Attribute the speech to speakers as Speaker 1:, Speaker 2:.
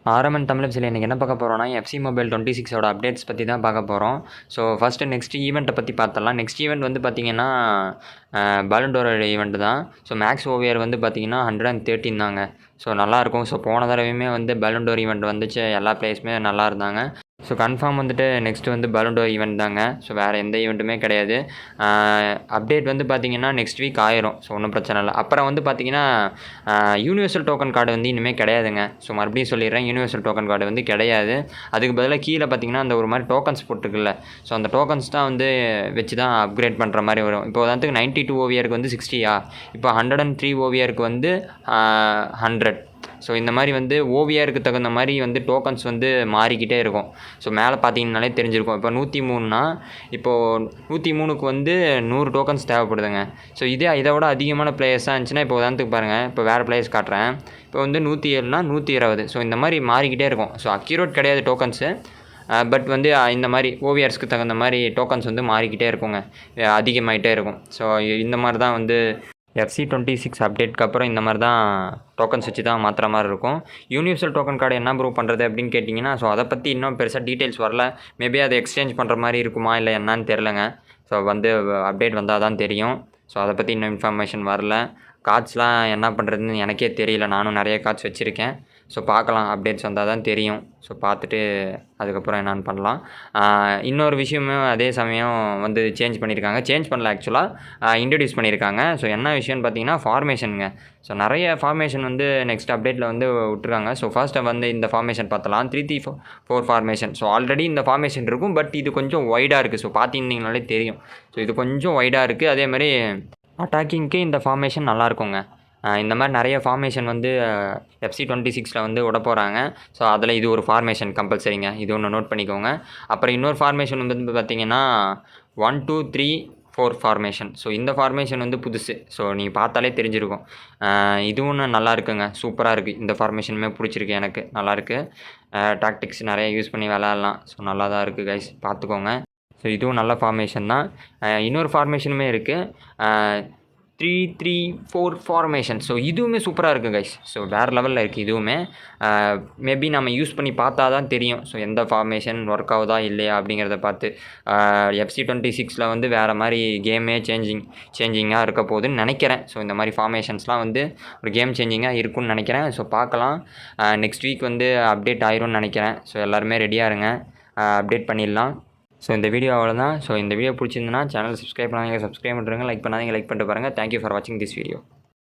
Speaker 1: RMN தமிழப்ஸில் இன்றைக்கி என்ன பார்க்க போகிறோம்னா எஃப்சி மொபைல் 26 அப்டேட்ஸ் பற்றி தான் பார்க்க போகிறோம். ஸோ ஃபஸ்ட்டு நெக்ஸ்ட் ஈவெண்ட்டை பற்றி பார்த்தலாம். நெக்ஸ்ட் ஈவெண்ட் வந்து பார்த்திங்கன்னா பாலண்டோர் ஈவெண்ட் தான். ஸோ மேக்ஸ் ஓவியர் வந்து பார்த்திங்கன்னா 113 தாங்க. ஸோ நல்லாயிருக்கும். ஸோ போன தடவையுமே வந்து பாலண்டோர் ஈவெண்ட் வந்துச்சு, எல்லா பிளேயர்ஸுமே நல்லா இருந்தாங்க. ஸோ கன்ஃபார்ம் வந்துட்டு நெக்ஸ்ட்டு வந்து பாலண்டோர் ஈவெண்ட் தாங்க. ஸோ வேறு எந்த ஈவெண்ட்டுமே கிடையாது. அப்டேட் வந்து பார்த்திங்கன்னா நெக்ஸ்ட் வீக் ஆயிரும். ஸோ ஒன்றும் பிரச்சனை இல்லை. அப்புறம் வந்து பார்த்திங்கன்னா யூனிவர்சல் டோக்கன் கார்டு வந்து இனிமேல் கிடையாதுங்க. ஸோ மறுபடியும் சொல்லிடுறேன், யூனிவர்சல் டோக்கன் கார்டு வந்து கிடையாது. அதுக்கு பதிலாக கீழே பார்த்திங்கன்னா அந்த ஒரு மாதிரி டோக்கன்ஸ் போட்டிருக்குல்ல, ஸோ அந்த டோக்கன்ஸ் தான் வந்து வச்சு தான் அப்கிரேட் பண்ணுற மாதிரி வரும். இப்போ உதாரணத்துக்கு 92 ஓவியருக்கு வந்து 60, இப்போ 103 ஓவியருக்கு வந்து 100. ஸோ இந்த மாதிரி வந்து ஓவியருக்கு தகுந்த மாதிரி வந்து டோக்கன்ஸ் வந்து மாறிக்கிட்டே இருக்கும். ஸோ மேலே பார்த்தீங்கன்னாலே தெரிஞ்சிருக்கும். இப்போ 103னா இப்போது 103க்கு வந்து 100 டோக்கன்ஸ் தேவைப்படுதுங்க. ஸோ இதை விட அதிகமான பிளேயர்ஸாக இருந்துச்சுன்னா, இப்போ உதாரணத்துக்கு பாருங்கள், இப்போ வேறு பிளேயர்ஸ் காட்டுறேன். இப்போ வந்து 107னா 120. ஸோ இந்த மாதிரி மாறிக்கிட்டே இருக்கும். ஸோ அக்யூரேட் கிடையாது டோக்கன்ஸு, பட் வந்து இந்த மாதிரி ஓவியர்ஸ்க்கு தகுந்த மாதிரி டோக்கன்ஸ் வந்து மாறிக்கிட்டே இருக்குங்க, அதிகமாகிட்டே இருக்கும். ஸோ இந்த மாதிரி தான் வந்து எஃப்சி 26 அப்டேட்க்கு அப்புறம் இந்த மாதிரி தான் டோக்கன்ஸ் வச்சு தான் மாற்றுற மாதிரி இருக்கும். யூனிவர்சல் டோக்கன் கார்டு என்ன ப்ரூவ் பண்ணுறது அப்படின்னு கேட்டிங்கன்னா, ஸோ அதை பற்றி இன்னும் பெருசாக டீட்டெயில்ஸ் வரல. மேபி அதை எக்ஸ்சேஞ்ச் பண்ணுற மாதிரி இருக்குமா இல்லை என்னன்னு தெரிலங்க. ஸோ வந்து அப்டேட் வந்தால் தான் தெரியும். ஸோ அதை பற்றி இன்னும் இன்ஃபர்மேஷன் வரல. கார்ட்ஸ்லாம் என்ன பண்ணுறதுன்னு எனக்கே தெரியல. நானும் நிறைய கார்ட்ஸ் வச்சுருக்கேன். ஸோ பார்க்கலாம், அப்டேட்ஸ் வந்தால் தான் தெரியும். ஸோ பார்த்துட்டு அதுக்கப்புறம் என்னான்னு பண்ணலாம். இன்னொரு விஷயமும் அதே சமயம் வந்து சேஞ்ச் பண்ணியிருக்காங்க. சேஞ்ச் பண்ணல, ஆக்சுவலாக இன்ட்ரடியூஸ் பண்ணியிருக்காங்க. ஸோ என்ன விஷயம்னு பார்த்தீங்கன்னா ஃபார்மேஷனுங்க. ஸோ நிறைய ஃபார்மேஷன் வந்து நெக்ஸ்ட் அப்டேட்டில் வந்து விட்டுருக்காங்க. ஸோ ஃபர்ஸ்ட்டு வந்து இந்த ஃபார்மேஷன் பார்த்தலாம், 3-3-4 ஃபார்மேஷன். ஸோ ஆல்ரெடி இந்த ஃபார்மேஷன் இருக்கும், பட் இது கொஞ்சம் வைடாக இருக்குது. ஸோ பார்த்திங்கனாலே தெரியும். ஸோ இது கொஞ்சம் வைடாக இருக்குது. அதேமாதிரி அட்டாக்கிங்க்கு இந்த ஃபார்மேஷன் நல்லாயிருக்குங்க. இந்த மாதிரி நிறைய ஃபார்மேஷன் வந்து எஃப்சி 26 வந்து விட போகிறாங்க. ஸோ அதில் இது ஒரு ஃபார்மேஷன் கம்பல்சரிங்க. இது ஒன்று நோட் பண்ணிக்கோங்க. அப்புறம் இன்னொரு ஃபார்மேஷன் வந்து பார்த்திங்கன்னா 1-2-3-4 ஃபார்மேஷன். ஸோ இந்த ஃபார்மேஷன் வந்து புதுசு. ஸோ நீங்கள் பார்த்தாலே தெரிஞ்சிருக்கும். இதுவும் நல்லா இருக்குங்க, சூப்பராக இருக்குது. இந்த ஃபார்மேஷனுமே பிடிச்சிருக்கு எனக்கு, நல்லாயிருக்கு. டாக்டிக்ஸ் நிறைய யூஸ் பண்ணி விளையாடலாம். ஸோ நல்லா தான் இருக்குது கைஸ், பார்த்துக்கோங்க. ஸோ இதுவும் நல்ல ஃபார்மேஷன் தான். இன்னொரு ஃபார்மேஷனுமே இருக்குது, 3-3-4 ஃபார்மேஷன். ஸோ இதுவுமே சூப்பராக இருக்குது கைஸ். ஸோ வேறு லெவலில் இருக்குது இதுவுமே. மேபி நம்ம யூஸ் பண்ணி பார்த்தா தான் தெரியும். ஸோ எந்த ஃபார்மேஷன் ஒர்க் ஆகுதா இல்லையா அப்படிங்கிறத பார்த்து. எஃப்சி 26 வந்து வேறு மாதிரி கேமே சேஞ்சிங்காக இருக்க போகுதுன்னு நினைக்கிறேன். ஸோ இந்த மாதிரி ஃபார்மேஷன்ஸ்லாம் வந்து ஒரு கேம் சேஞ்சிங்காக இருக்குன்னு நினைக்கிறேன். ஸோ பார்க்கலாம். நெக்ஸ்ட் வீக் வந்து அப்டேட் ஆயிரும்னு நினைக்கிறேன். ஸோ எல்லாருமே ரெடியாக இருங்க, அப்டேட் பண்ணிடலாம். ஸோ இந்த வீடியோ அவ்வளோதான். ஸோ இந்த வீடியோ பிடிச்சிருந்துன்னா சேனல் சப்ஸ்கிரைப் பண்ணாதீங்க, சப்ஸ்கிரைப் பண்ணுறங்க. லைக் பண்ணாதீங்க, லைக் பண்ணிட்டு பாருங்கள். தேங்க்யூ ஃபார் வாட்சிங் திஸ் வீடியோ.